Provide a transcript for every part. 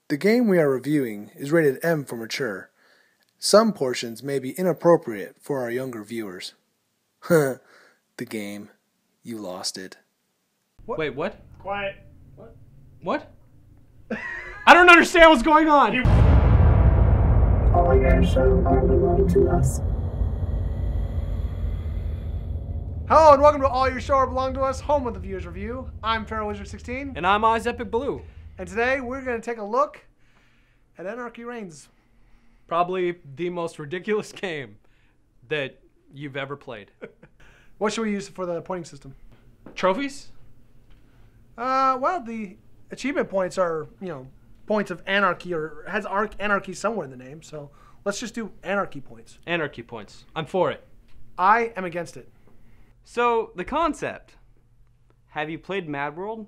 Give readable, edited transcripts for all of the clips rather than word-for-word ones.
The game we are reviewing is rated M for mature. Some portions may be inappropriate for our younger viewers. The game. You lost it. What? Wait, what? Quiet. What? I don't understand what's going on! All your show are belong to us. Hello and welcome to All Your Show Are Belong to Us, home of the Viewers Review. I'm Pharaoh Wizard 16. And I'm Oz Epic Blue. And today we're going to take a look at Anarchy Reigns. Probably the most ridiculous game that you've ever played. What should we use for the pointing system? Trophies? Well, the achievement points are, points of anarchy, or has anarchy somewhere in the name, so let's just do anarchy points. Anarchy points. I'm for it. I am against it. So, the concept. Have you played Mad World?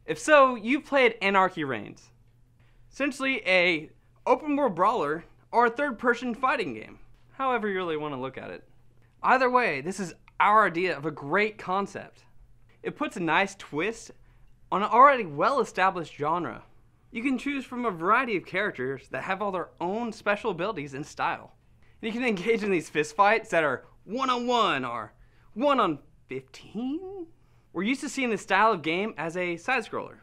If so, you've played Anarchy Reigns. Essentially a open world brawler or a third-person fighting game. However you really want to look at it. Either way, this is our idea of a great concept. It puts a nice twist on an already well-established genre. You can choose from a variety of characters that have all their own special abilities and style. And you can engage in these fistfights that are 1-on-1 or 1-on-15? We're used to seeing this style of game as a side-scroller.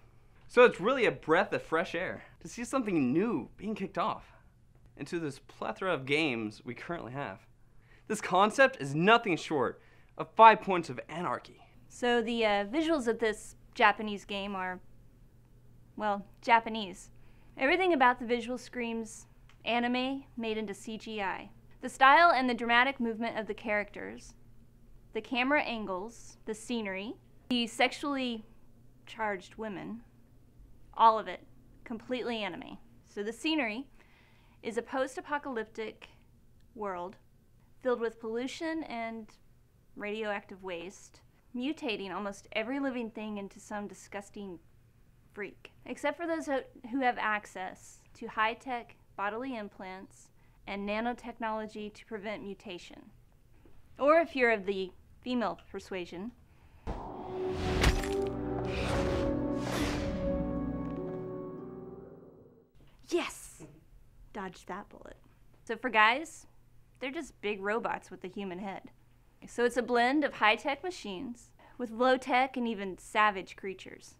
So it's really a breath of fresh air to see something new being kicked off into this plethora of games we currently have. This concept is nothing short of 5 points of anarchy. So the visuals of this Japanese game are, well, Japanese. Everything about the visual screams anime made into CGI. The style and the dramatic movement of the characters, the camera angles, the scenery, the sexually charged women, all of it completely anime. So the scenery is a post-apocalyptic world filled with pollution and radioactive waste, mutating almost every living thing into some disgusting freak, except for those who have access to high-tech bodily implants and nanotechnology to prevent mutation. Or if you're of the female persuasion, yes! Dodged that bullet. So for guys, they're just big robots with a human head. So it's a blend of high-tech machines with low-tech and even savage creatures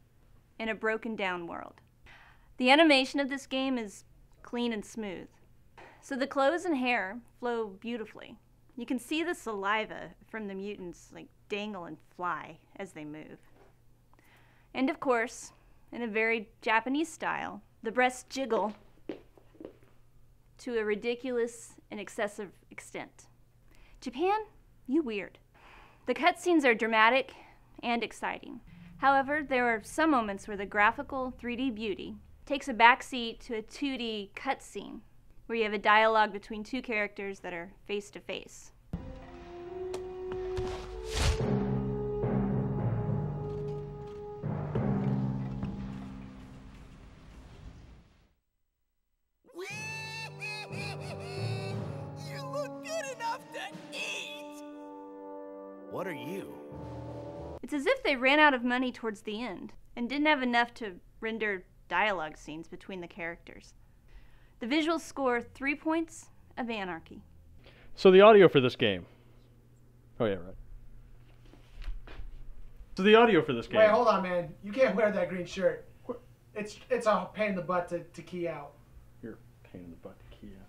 in a broken down world. The animation of this game is clean and smooth. So the clothes and hair flow beautifully. You can see the saliva from the mutants like dangle and fly as they move. And of course, in a very Japanese style, the breasts jiggle to a ridiculous and excessive extent. Japan, you weird. The cutscenes are dramatic and exciting. However, there are some moments where the graphical 3D beauty takes a backseat to a 2D cutscene, where you have a dialogue between two characters that are face to face. You look good enough to eat! What are you? It's as if they ran out of money towards the end and didn't have enough to render dialogue scenes between the characters. The visuals score 3 points of anarchy. So the audio for this game. Oh yeah, right. So the audio for this game. Wait, hold on, man. You can't wear that green shirt. It's a pain in the butt to key out. You're a pain in the butt to key out.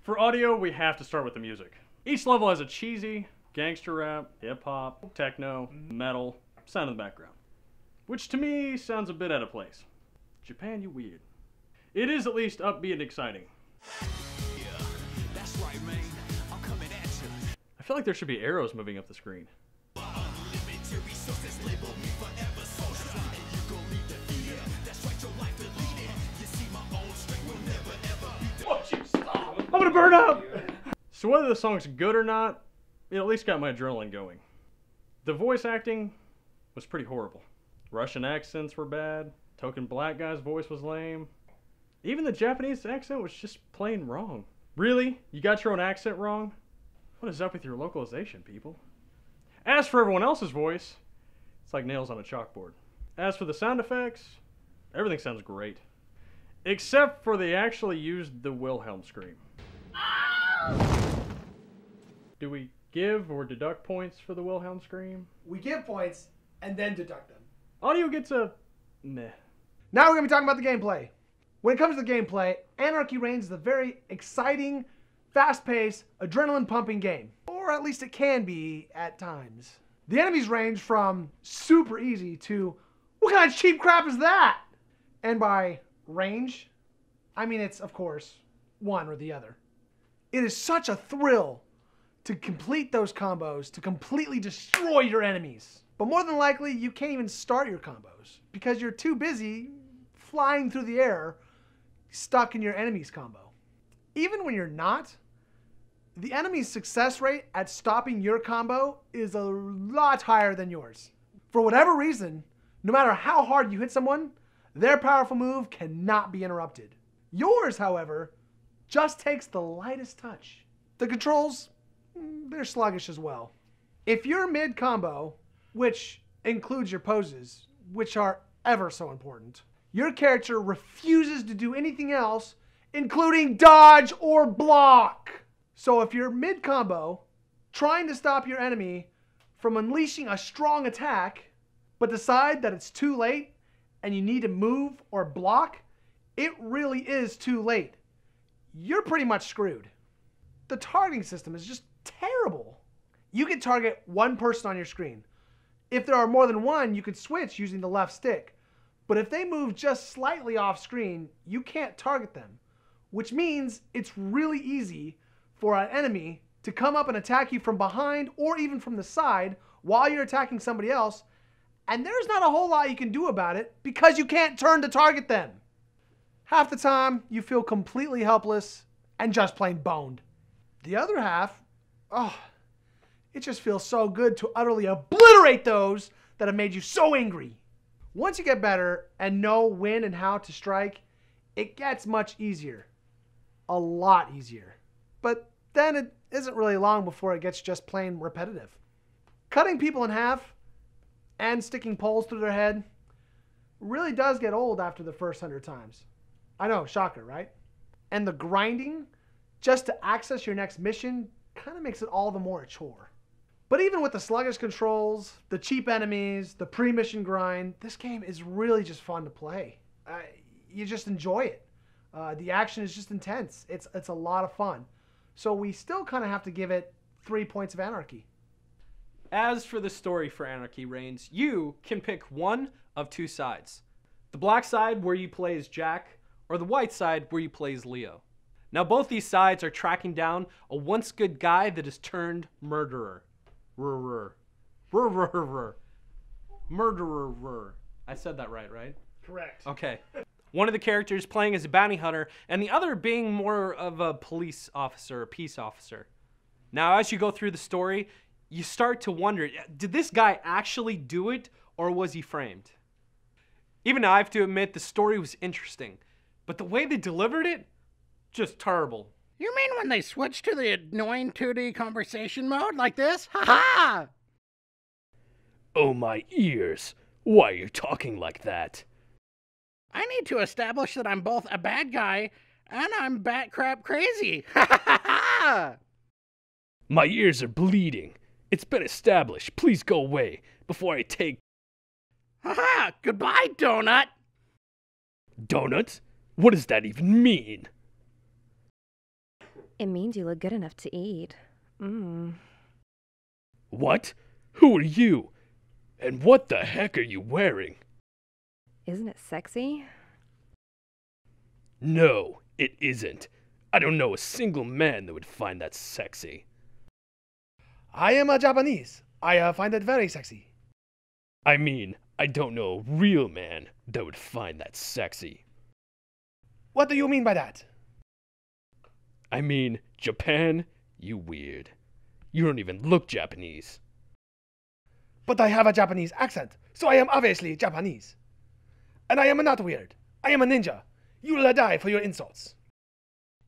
For audio, we have to start with the music. Each level has a cheesy gangster rap, hip-hop, techno, metal sound in the background, which to me sounds a bit out of place. Japan, you weird. It is at least upbeat and exciting. Yeah, that's right, man. I'm coming at you. I feel like there should be arrows moving up the screen. Unlimited resources label me forever so strong. And you gon' leave defeated. That's right, your life deleted. You see my own strength will never ever be Won't you stop? I'm gonna burn up! So whether the song's good or not, it at least got my adrenaline going. The voice acting was pretty horrible. Russian accents were bad. Token black guy's voice was lame. Even the Japanese accent was just plain wrong. Really? You got your own accent wrong? What is up with your localization, people? As for everyone else's voice, it's like nails on a chalkboard. As for the sound effects, everything sounds great. Except for they actually used the Wilhelm scream. Do we give or deduct points for the Wilhelm scream? We give points and then deduct them. Audio gets a meh. Now we're going to be talking about the gameplay. When it comes to the gameplay, Anarchy Reigns is a very exciting, fast-paced, adrenaline-pumping game. Or at least it can be at times. The enemies range from super easy to, what kind of cheap crap is that? And by range, I mean it's, of course, one or the other. It is such a thrill to complete those combos, to completely destroy your enemies. But more than likely, you can't even start your combos because you're too busy flying through the air, stuck in your enemy's combo. Even when you're not, the enemy's success rate at stopping your combo is a lot higher than yours. For whatever reason, no matter how hard you hit someone, their powerful move cannot be interrupted. Yours, however, just takes the lightest touch. The controls, they're sluggish as well. If you're mid-combo, which includes your poses, which are ever so important, your character refuses to do anything else, including dodge or block. So if you're mid-combo, trying to stop your enemy from unleashing a strong attack, but decide that it's too late and you need to move or block, it really is too late. You're pretty much screwed. The targeting system is just terrible. You can target one person on your screen. If there are more than one, you could switch using the left stick. But if they move just slightly off screen, you can't target them, which means it's really easy for an enemy to come up and attack you from behind or even from the side while you're attacking somebody else, and there's not a whole lot you can do about it because you can't turn to target them. Half the time, you feel completely helpless and just plain boned. The other half, it just feels so good to utterly obliterate those that have made you so angry. Once you get better and know when and how to strike, it gets much easier. A lot easier. But then it isn't really long before it gets just plain repetitive. Cutting people in half and sticking poles through their head really does get old after the first 100 times. I know, shocker, right? And the grinding just to access your next mission kind of makes it all the more a chore. But even with the sluggish controls, the cheap enemies, the pre-mission grind, this game is really just fun to play. You just enjoy it. The action is just intense. It's a lot of fun. So we still kind of have to give it 3 points of anarchy. As for the story for Anarchy Reigns, you can pick one of two sides. The black side where you play as Jack, or the white side where you play as Leo. Now both these sides are tracking down a once good guy that is turned murderer. Murderer. I said that right? Correct. Okay. One of the characters playing as a bounty hunter, and the other being more of a police officer, a peace officer. Now, as you go through the story, you start to wonder, did this guy actually do it, or was he framed? Even now, I have to admit, the story was interesting, but the way they delivered it, just terrible. You mean when they switched to the annoying 2D conversation mode like this? Ha ha! Oh, my ears. Why are you talking like that? I need to establish that I'm both a bad guy and I'm bat crap crazy. Ha ha ha ha! My ears are bleeding. It's been established. Please go away before I take... Ha ha! Goodbye, Donut! Donut? What does that even mean? It means you look good enough to eat. What? Who are you? And what the heck are you wearing? Isn't it sexy? No, it isn't. I don't know a single man that would find that sexy. I am a Japanese. I find it very sexy. I mean, I don't know a real man that would find that sexy. What do you mean by that? I mean, Japan, you weird. You don't even look Japanese. But I have a Japanese accent, so I am obviously Japanese. And I am not weird. I am a ninja. You will die for your insults.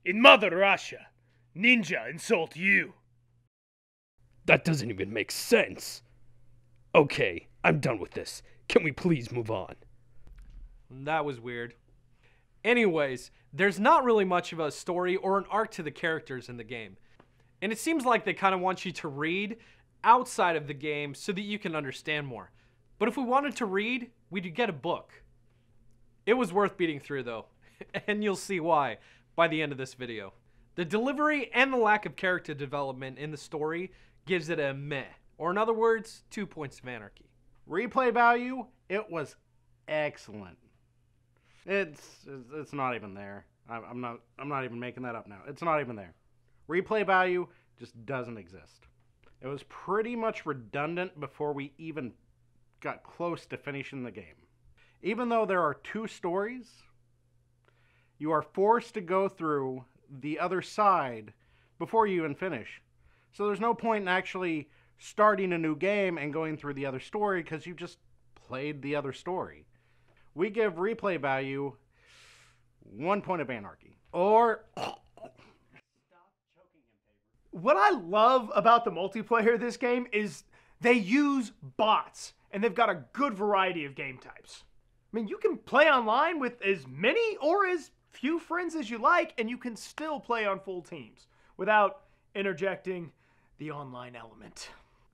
In Mother Russia, ninja insult you. That doesn't even make sense. Okay, I'm done with this. Can we please move on? That was weird. Anyways, there's not really much of a story or an arc to the characters in the game. And it seems like they kind of want you to read outside of the game so that you can understand more. But if we wanted to read, we'd get a book. It was worth beating through though, and you'll see why by the end of this video. The delivery and the lack of character development in the story gives it a meh, or in other words, 2 points of anarchy. Replay value, it was excellent. It's not even there. I'm not even making that up now. It's not even there. Replay value just doesn't exist. It was pretty much redundant before we even got close to finishing the game. Even though there are 2 stories, you are forced to go through the other side before you even finish. So there's no point in actually starting a new game and going through the other story because you just played the other story. We give replay value 1 point of anarchy. Or What I love about the multiplayer of this game is they use bots, and they've got a good variety of game types. I mean, you can play online with as many or as few friends as you like, and you can still play on full teams without interjecting the online element.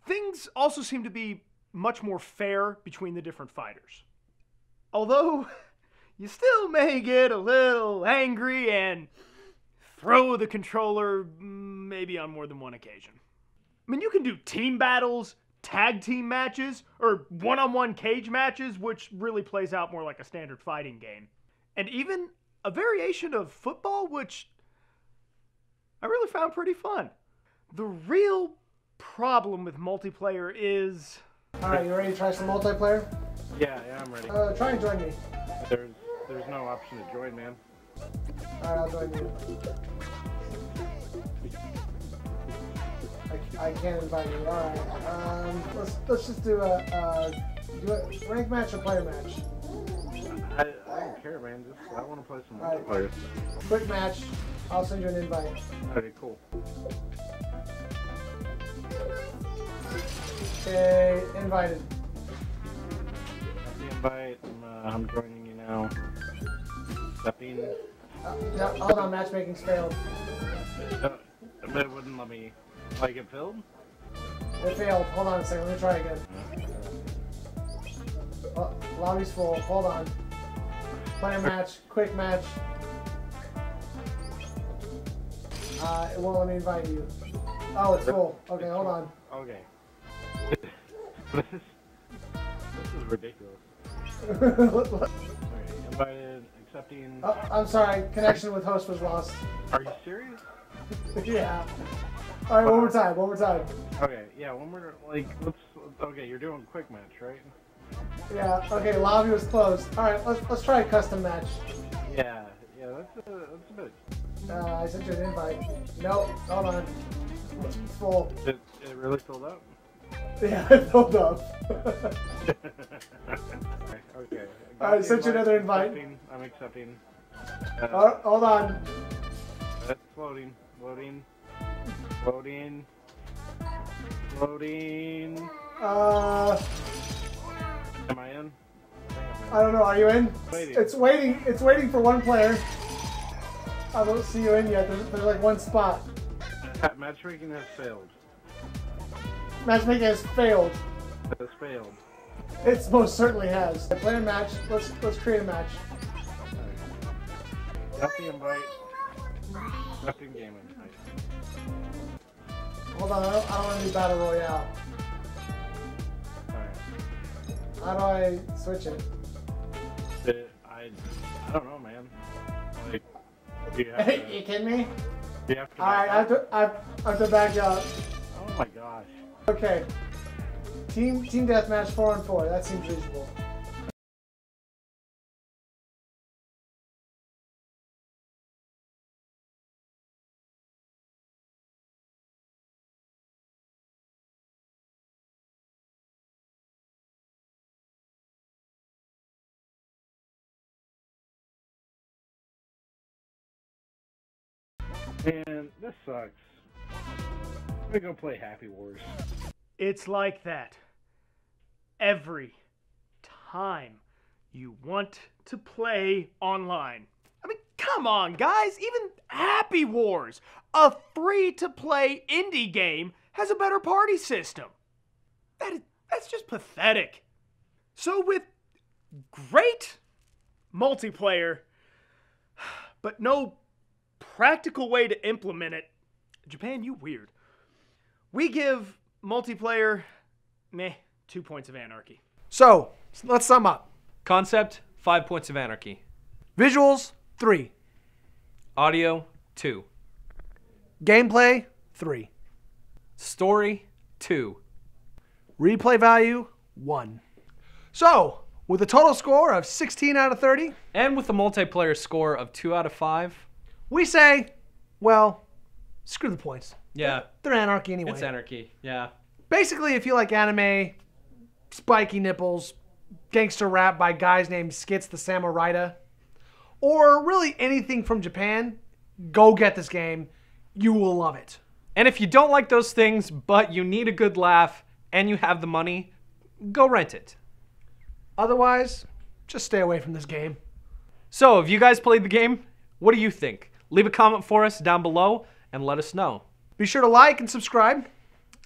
Things also seem to be much more fair between the different fighters. Although, you still may get a little angry and throw the controller maybe on more than one occasion. I mean, you can do team battles, tag team matches, or one-on-one cage matches, which really plays out more like a standard fighting game. And even a variation of football, which I really found pretty fun. The real problem with multiplayer is... Alright, you ready to try some multiplayer? yeah, I'm ready. Try and join me. There's no option to join, man. Alright, I'll join you. I can't invite you. Alright. Let's just do a rank match or player match. I don't care, man. I want to play some Alright. multiplayer. Quick match. I'll send you an invite. Okay, cool. Okay, invited. Got the invite. I'm joining you now. Accepting. No, hold on, matchmaking's failed. But it wouldn't let me. Like it filled? It failed. Hold on a second. Let me try again. Oh, lobby's full. Hold on. Player match. Quick match. It won't let me invite you. Oh, it's full. Okay, hold on. Okay. This is ridiculous. Okay, invited, accepting. Oh, I'm sorry. Connection with host was lost. Are you serious? Yeah. Alright, one more time. One more time. Okay, yeah, one more. Like, okay, you're doing quick match, right? Yeah. Okay, lobby was closed. Alright, let's try a custom match. Yeah, that's a bit. I sent you an invite. Nope. Hold on. It's full. It really filled up? Yeah, it filled up. Okay. Alright, sent you another invite. I'm accepting. Hold on. That's loading. Loading. Am I in? I don't know. Are you in? Waiting. It's waiting. It's waiting for one player. I don't see you in yet. There's like one spot. Matchmaking has failed. Matchmaking has failed. It has failed. It most certainly has. Play a match. Let's create a match. Got the invite. Accepting game invite. Hold on. I don't want to do battle royale. Alright. How do I switch it? I don't know, man. Like, do you have to, You kidding me? do you have to Alright, I have to back you up. Oh my gosh. Okay. Team deathmatch 4-on-4. That seems reasonable. Man, this sucks. We're gonna play Happy Wars. It's like that every time you want to play online. I Come on, guys. Even Happy Wars, a free-to-play indie game, has a better party system. That's just pathetic. So with great multiplayer, but no practical way to implement it, Japan, you weird. We give multiplayer, 2 points of anarchy. So, let's sum up. Concept, 5 points of anarchy. Visuals, 3. Audio, 2. Gameplay, 3. Story, 2. Replay value, 1. So, with a total score of 16 out of 30, and with a multiplayer score of 2 out of 5, we say, well, screw the points. Yeah. They're anarchy anyway. It's anarchy, yeah. Basically, if you like anime, spiky nipples, gangster rap by guys named Skits the Samurai, or really anything from Japan, go get this game. You will love it. And if you don't like those things, but you need a good laugh, and you have the money, go rent it. Otherwise, just stay away from this game. So, if you guys played the game, what do you think? Leave a comment for us down below, and let us know. Be sure to like and subscribe.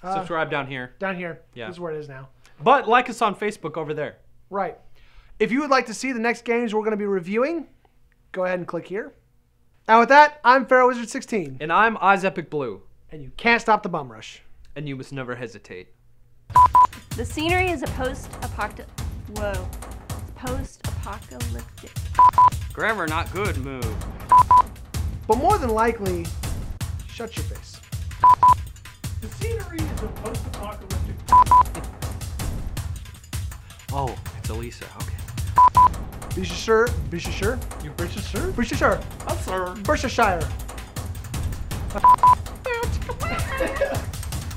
Subscribe down here. Down here. Yeah. This is where it is now. But like us on Facebook over there. Right. If you would like to see the next games we're going to be reviewing, go ahead and click here. And with that, I'm Pharaoh Wizard 16. And I'm OzEpicBlue. And you can't stop the bum rush. And you must never hesitate. The scenery is a post-apocalyptic. Grammar not good, move. But more than likely, shut your face. The scenery is a post-apocalyptic. Oh, it's Elisa, okay. Be sure. You British sir? British sure. I'm sir. Worcestershire.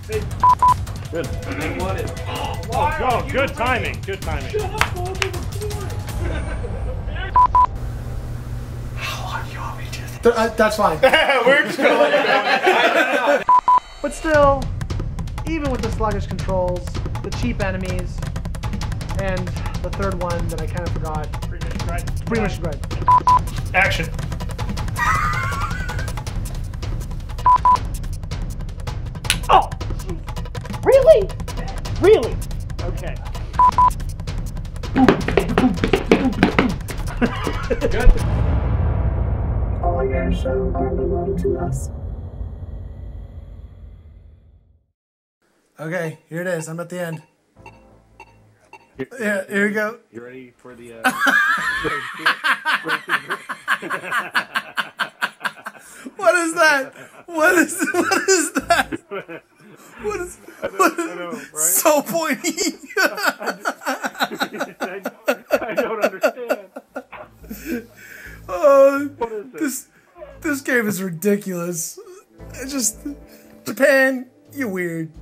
Good. Oh, Good timing. Good timing. That's fine. We're just gonna let it go. But still, even with the sluggish controls, the cheap enemies, and the third one that I kind of forgot. Pretty much right. Action. Oh! Really? Really? Okay. Good. All your show are belong to us. Okay, here it is. I'm at the end. Yeah, here we go. You ready for the? What is that? What is that? What is? I know, right? So pointy. I don't understand. Oh, What is this game is ridiculous. It's just Japan. You're weird.